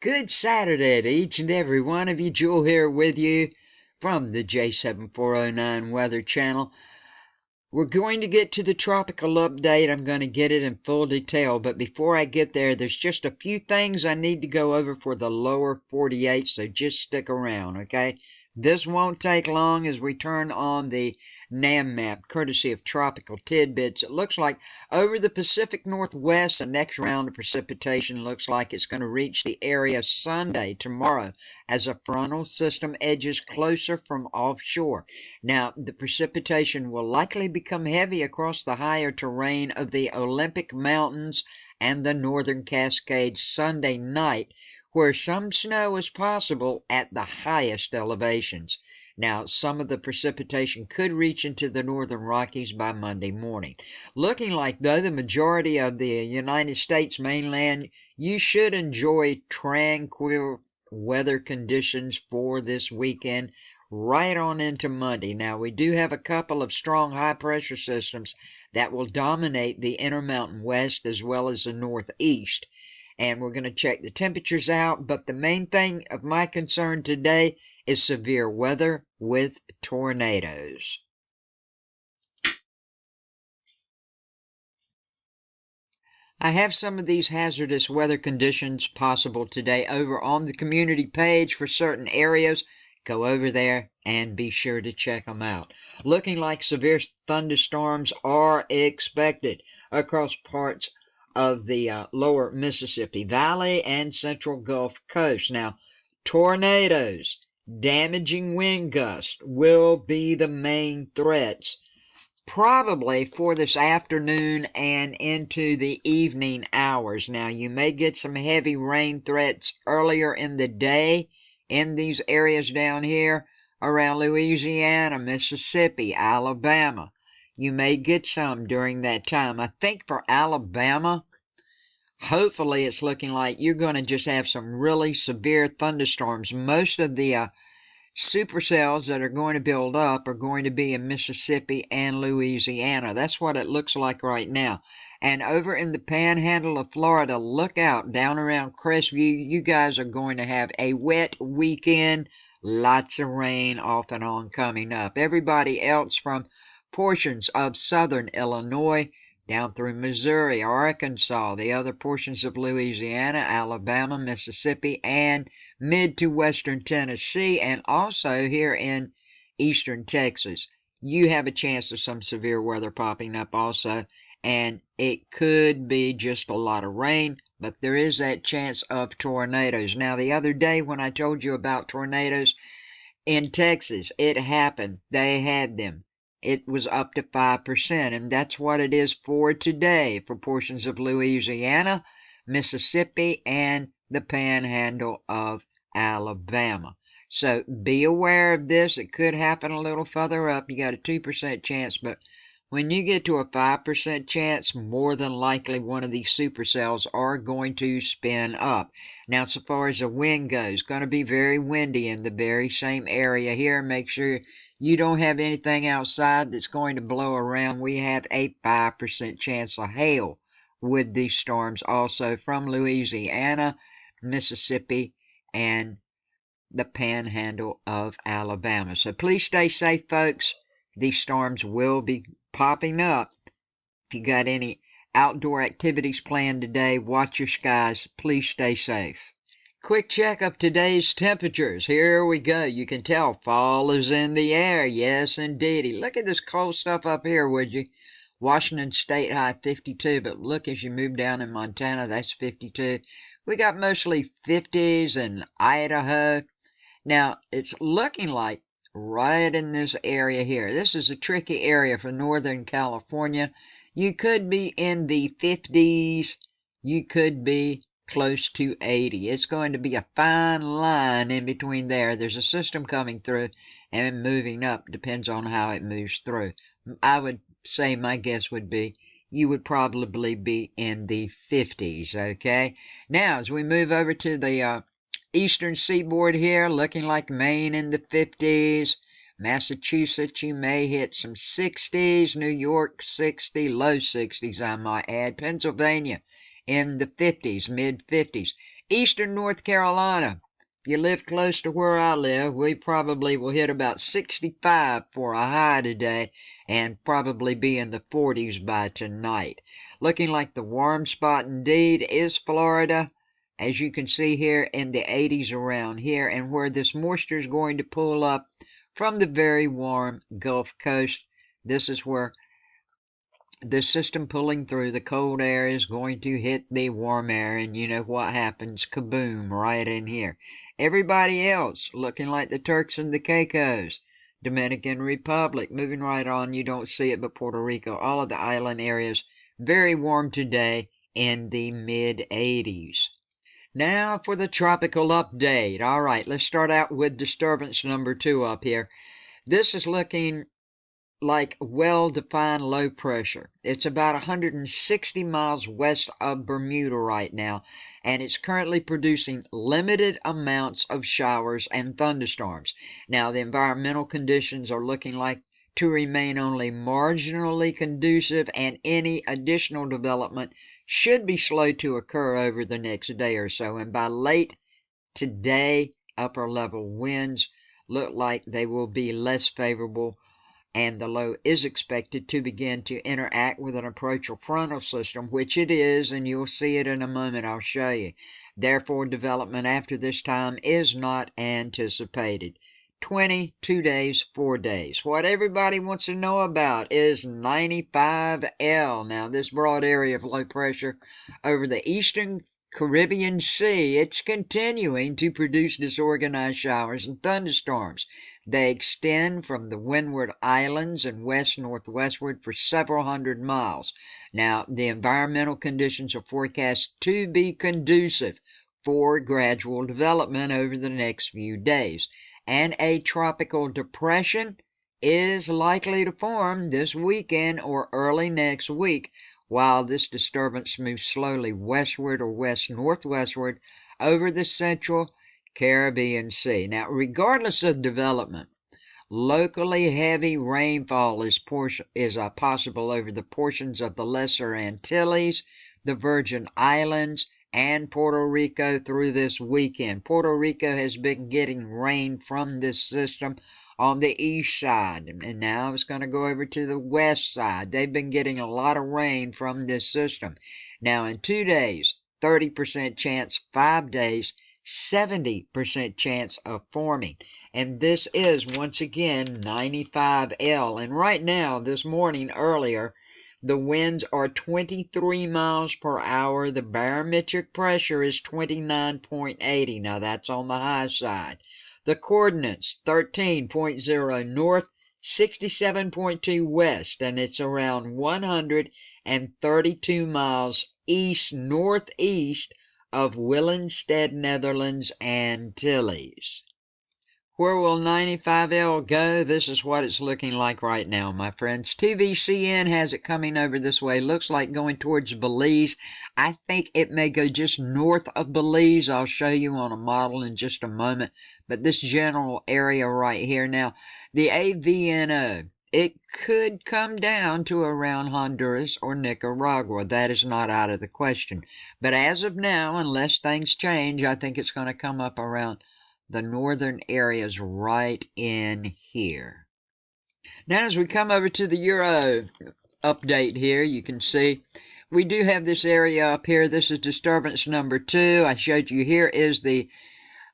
Good Saturday to each and every one of you. Jewel here with you from the J7409 Weather Channel. We're going to get to the tropical update. I'm going to get it in full detail, but before I get there, there's just a few things I need to go over for the lower 48, so just stick around, okay? This won't take long as we turn on the NAM map, courtesy of Tropical Tidbits. It looks like over the Pacific Northwest, the next round of precipitation looks like it's going to reach the area Sunday, tomorrow, as a frontal system edges closer from offshore. Now, the precipitation will likely become heavy across the higher terrain of the Olympic Mountains and the Northern Cascades Sunday night, where some snow is possible at the highest elevations. Now, some of the precipitation could reach into the northern Rockies by Monday morning. Looking like, though, the majority of the United States mainland, you should enjoy tranquil weather conditions for this weekend right on into Monday. Now, we do have a couple of strong high-pressure systems that will dominate the Intermountain West as well as the Northeast. And we're going to check the temperatures out, but the main thing of my concern today is severe weather with tornadoes. I have some of these hazardous weather conditions possible today over on the community page for certain areas. Go over there and be sure to check them out. Looking like severe thunderstorms are expected across parts of the lower Mississippi Valley and central Gulf Coast. Now, tornadoes, damaging wind gusts will be the main threats probably for this afternoon and into the evening hours. Now, you may get some heavy rain threats earlier in the day in these areas down here around Louisiana, Mississippi, Alabama. You may get some during that time. I think for Alabama, hopefully it's looking like you're going to just have some really severe thunderstorms. Most of the supercells that are going to build up are going to be in Mississippi and Louisiana. That's what it looks like right now. And over in the panhandle of Florida, look out down around Crestview. You guys are going to have a wet weekend. Lots of rain off and on coming up. Everybody else from portions of southern Illinois down through Missouri, Arkansas, the other portions of Louisiana, Alabama, Mississippi, and mid to western Tennessee, and also here in eastern Texas. You have a chance of some severe weather popping up also, and it could be just a lot of rain, but there is that chance of tornadoes. Now, the other day when I told you about tornadoes in Texas, it happened. They had them. It was up to 5%, and that's what it is for today for portions of Louisiana, Mississippi, and the panhandle of Alabama. So be aware of this. It could happen a little further up. You got a 2% chance, but when you get to a 5% chance, more than likely one of these supercells are going to spin up. Now, so far as the wind goes, going to be very windy in the very same area here. Make sure you don't have anything outside that's going to blow around. We have a 5% chance of hail with these storms also from Louisiana, Mississippi, and the panhandle of Alabama. So please stay safe, folks. These storms will be popping up. If you got any outdoor activities planned today, watch your skies. Please stay safe. Quick check of today's temperatures. Here we go. You can tell fall is in the air. Yes, indeedy. Look at this cold stuff up here, would you? Washington State high 52, but look as you move down in Montana, that's 52. We got mostly 50s in Idaho. Now, it's looking like right in this area here. This is a tricky area for Northern California. You could be in the 50s. You could be close to 80. It's going to be a fine line in between there. There's a system coming through and moving up. Depends on how it moves through. I would say my guess would be you would probably be in the 50s, okay? Now, as we move over to the eastern seaboard here, looking like Maine in the 50s. Massachusetts, you may hit some 60s. New York, 60, low 60s, I might add. Pennsylvania in the 50s, mid 50s. Eastern North Carolina. If you live close to where I live, we probably will hit about 65 for a high today and probably be in the 40s by tonight. Looking like the warm spot indeed is Florida. As you can see here, in the 80s around here, and where this moisture is going to pull up from the very warm Gulf Coast. This is where this system pulling through the cold air is going to hit the warm air, and you know what happens, kaboom, right in here. Everybody else looking like the Turks and the Caicos. Dominican Republic, moving right on, you don't see it, but Puerto Rico, all of the island areas, very warm today in the mid-80s. Now for the tropical update. All right, let's start out with disturbance number 2 up here. This is looking like well-defined low pressure. It's about 160 miles west of Bermuda right now, and it's currently producing limited amounts of showers and thunderstorms. Now, the environmental conditions are looking like to remain only marginally conducive, and any additional development should be slow to occur over the next day or so. And by late today, upper level winds look like they will be less favorable, and the low is expected to begin to interact with an approachable frontal system, which it is, and you'll see it in a moment. I'll show you. Therefore, development after this time is not anticipated. 22 days, 4 days. What everybody wants to know about is 95L. Now, this broad area of low pressure over the eastern Caribbean Sea, it's continuing to produce disorganized showers and thunderstorms. They extend from the Windward Islands and west-northwestward for several hundred miles. Now, the environmental conditions are forecast to be conducive for gradual development over the next few days, and a tropical depression is likely to form this weekend or early next week, while this disturbance moves slowly westward or west-northwestward over the central Caribbean Sea. Now, regardless of development, locally heavy rainfall is possible over the portions of the Lesser Antilles, the Virgin Islands, and Puerto Rico through this weekend. Puerto Rico has been getting rain from this system on the east side, and now it's going to go over to the west side. They've been getting a lot of rain from this system. Now, in 2 days, 30% chance, 5 days, 70% chance of forming. And this is, once again, 95L. And right now, this morning, earlier, the winds are 23 miles per hour. The barometric pressure is 29.80. Now, that's on the high side. The coordinates, 13.0 north, 67.2 west, and it's around 132 miles east-northeast of Willemstad, Netherlands, Antilles. Where will 95L go? This is what it's looking like right now, my friends. TVCN has it coming over this way. Looks like going towards Belize. I think it may go just north of Belize. I'll show you on a model in just a moment. But this general area right here. Now, the AVNO, it could come down to around Honduras or Nicaragua. That is not out of the question. But as of now, unless things change, I think it's going to come up around the northern areas right in here. Now, as we come over to the Euro update here, you can see we do have this area up here. This is disturbance number 2. I showed you here is the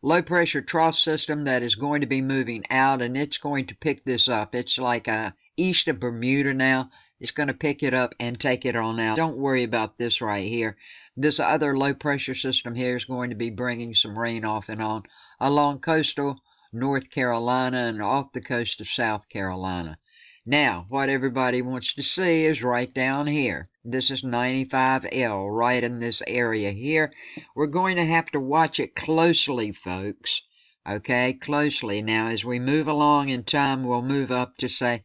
low pressure trough system that is going to be moving out, and it's going to pick this up. It's like east of Bermuda now. It's going to pick it up and take it on out. Don't worry about this right here. This other low pressure system here is going to be bringing some rain off and on along coastal North Carolina and off the coast of South Carolina. Now, what everybody wants to see is right down here. This is 95L right in this area here. We're going to have to watch it closely, folks. Okay, closely. Now, as we move along in time, we'll move up to, say,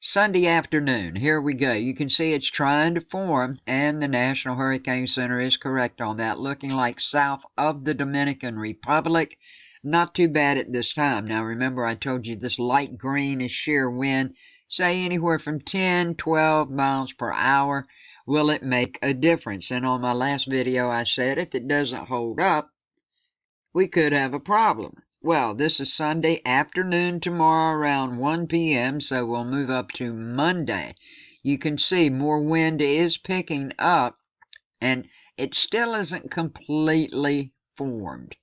Sunday afternoon. Here we go. You can see it's trying to form, and the National Hurricane Center is correct on that, looking like south of the Dominican Republic. Not too bad at this time. Now, remember, I told you this light green is shear wind, say anywhere from 10, 12 miles per hour. Will it make a difference? And on my last video, I said if it doesn't hold up, we could have a problem. Well, this is Sunday afternoon tomorrow around 1 p.m., so we'll move up to Monday. You can see more wind is picking up, and it still isn't completely formed.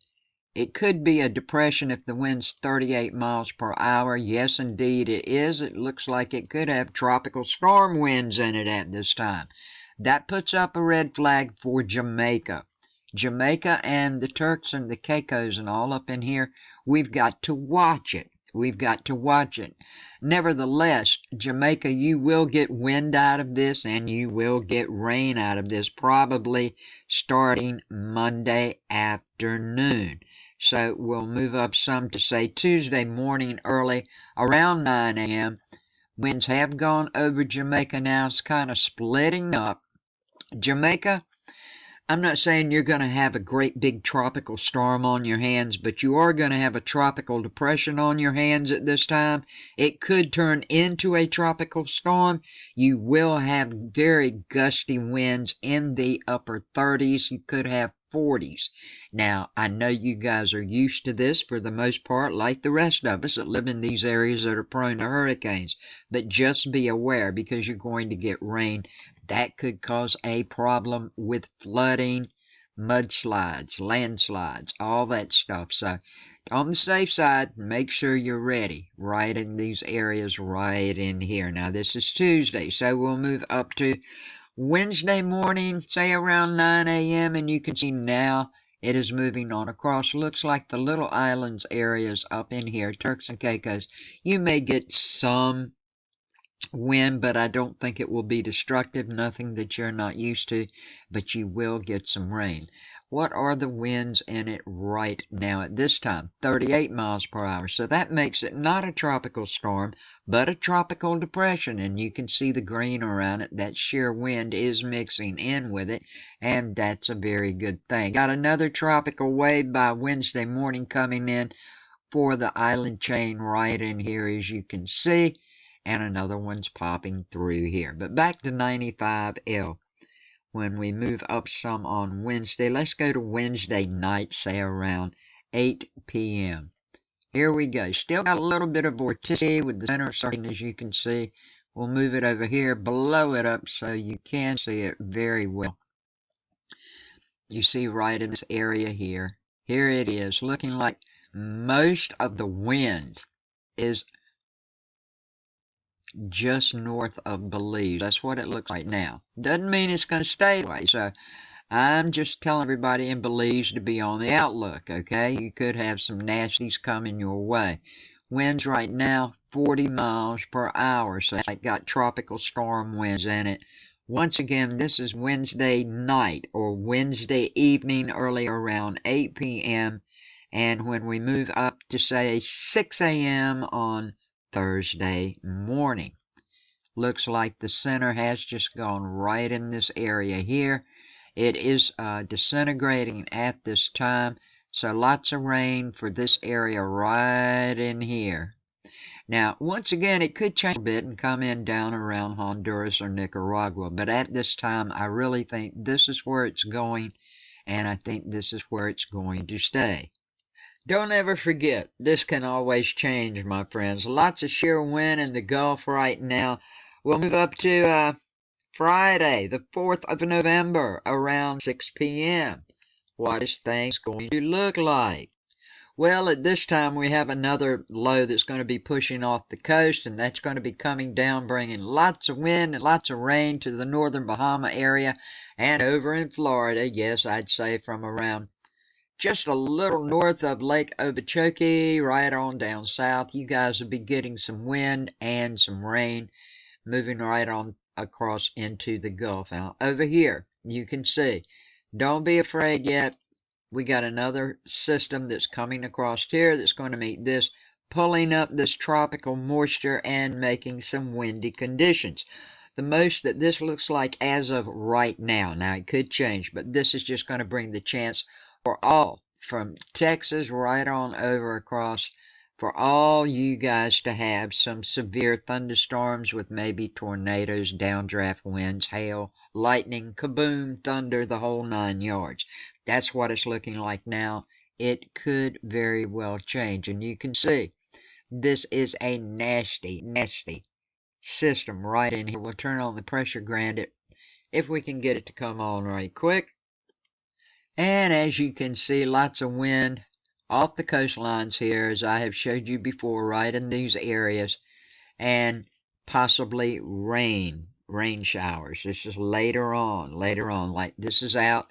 It could be a depression if the wind's 38 miles per hour. Yes, indeed it is. It looks like it could have tropical storm winds in it at this time. That puts up a red flag for Jamaica. Jamaica and the Turks and the Caicos and all up in here, we've got to watch it. We've got to watch it. Nevertheless, Jamaica, you will get wind out of this and you will get rain out of this, probably starting Monday afternoon. So we'll move up some to say Tuesday morning early around 9 a.m. Winds have gone over Jamaica now. It's kind of splitting up. Jamaica, I'm not saying you're going to have a great big tropical storm on your hands, but you are going to have a tropical depression on your hands at this time. It could turn into a tropical storm. You will have very gusty winds in the upper 30s. You could have 40s. Now, I know you guys are used to this for the most part, like the rest of us that live in these areas that are prone to hurricanes. But just be aware, because you're going to get rain. That could cause a problem with flooding, mudslides, landslides, all that stuff. So on the safe side, make sure you're ready right in these areas right in here. Now this is Tuesday, so we'll move up to Wednesday morning, say around 9 a.m. and you can see now it is moving on across. Looks like the little islands areas up in here, Turks and Caicos. You may get some wind, but I don't think it will be destructive, nothing that you're not used to, but you will get some rain. What are the winds in it right now at this time? 38 miles per hour. So that makes it not a tropical storm, but a tropical depression. And you can see the green around it. That shear wind is mixing in with it, and that's a very good thing. Got another tropical wave by Wednesday morning coming in for the island chain right in here, as you can see. And another one's popping through here. But back to 95L. When we move up some on Wednesday, let's go to Wednesday night, say around 8 p.m. Here we go. Still got a little bit of vorticity with the center starting, as you can see. We'll move it over here, blow it up so you can see it very well. You see right in this area here. Here it is, looking like most of the wind is just north of Belize. That's what it looks like now. Doesn't mean it's going to stay that way. So I'm just telling everybody in Belize to be on the outlook, okay? You could have some nasties coming your way. Winds right now, 40 miles per hour. So it's got tropical storm winds in it. Once again, this is Wednesday night or Wednesday evening, early around 8 p.m. And when we move up to, say, 6 a.m. on Thursday morning, looks like the center has just gone right in this area here. It is disintegrating at this time, so lots of rain for this area right in here. Now, once again, it could change a bit and come in down around Honduras or Nicaragua, but at this time, I really think this is where it's going, and I think this is where it's going to stay. Don't ever forget, this can always change, my friends. Lots of sheer wind in the Gulf right now. We'll move up to Friday, the 4th of November, around 6 p.m. What is things going to look like? Well, at this time, we have another low that's going to be pushing off the coast, and that's going to be coming down, bringing lots of wind and lots of rain to the northern Bahama area and over in Florida. Yes, I'd say from around just a little north of Lake Okeechobee, right on down south. You guys will be getting some wind and some rain moving right on across into the Gulf. Now, over here, you can see, don't be afraid yet. We got another system that's coming across here that's going to meet this, pulling up this tropical moisture and making some windy conditions. The most that this looks like as of right now, now it could change, but this is just going to bring the chance for all, from Texas right on over across, for all you guys to have some severe thunderstorms with maybe tornadoes, downdraft winds, hail, lightning, kaboom, thunder, the whole 9 yards. That's what it's looking like now it could very well change. And you can see this is a nasty, nasty system right in here. We'll turn on the pressure gradient if we can get it to come on right quick. And as you can see, lots of wind off the coastlines here, as I have showed you before, right in these areas, and possibly rain showers. This is later on, like this is out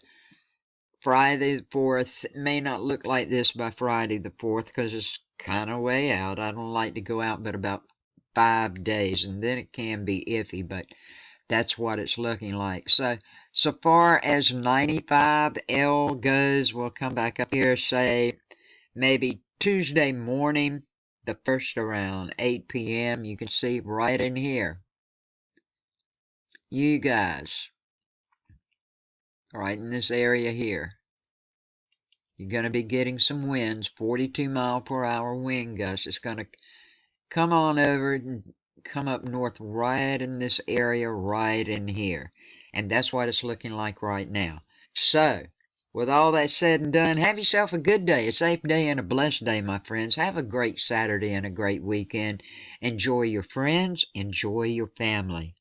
Friday the 4th. It may not look like this by Friday the 4th because it's kind of way out. I don't like to go out but about 5 days, and then it can be iffy, but that's what it's looking like. So far as 95L goes, we'll come back up here, say maybe Tuesday morning, the first around 8 p.m. You can see right in here, you guys, right in this area here, you're going to be getting some winds, 42 mile per hour wind gusts. It's going to come on over and come up north right in this area right in here. And that's what it's looking like right now. So, with all that said and done, have yourself a good day, a safe day, and a blessed day, my friends. Have a great Saturday and a great weekend. Enjoy your friends. Enjoy your family.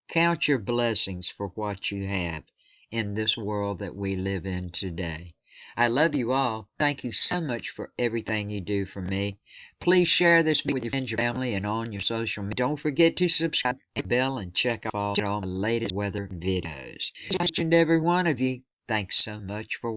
Count your blessings for what you have in this world that we live in today. I love you all. Thank you so much for everything you do for me. Please share this video with your friends, your family, and on your social media. Don't forget to subscribe, hit the bell, and check out all my latest weather videos. Each and every one of you, thanks so much for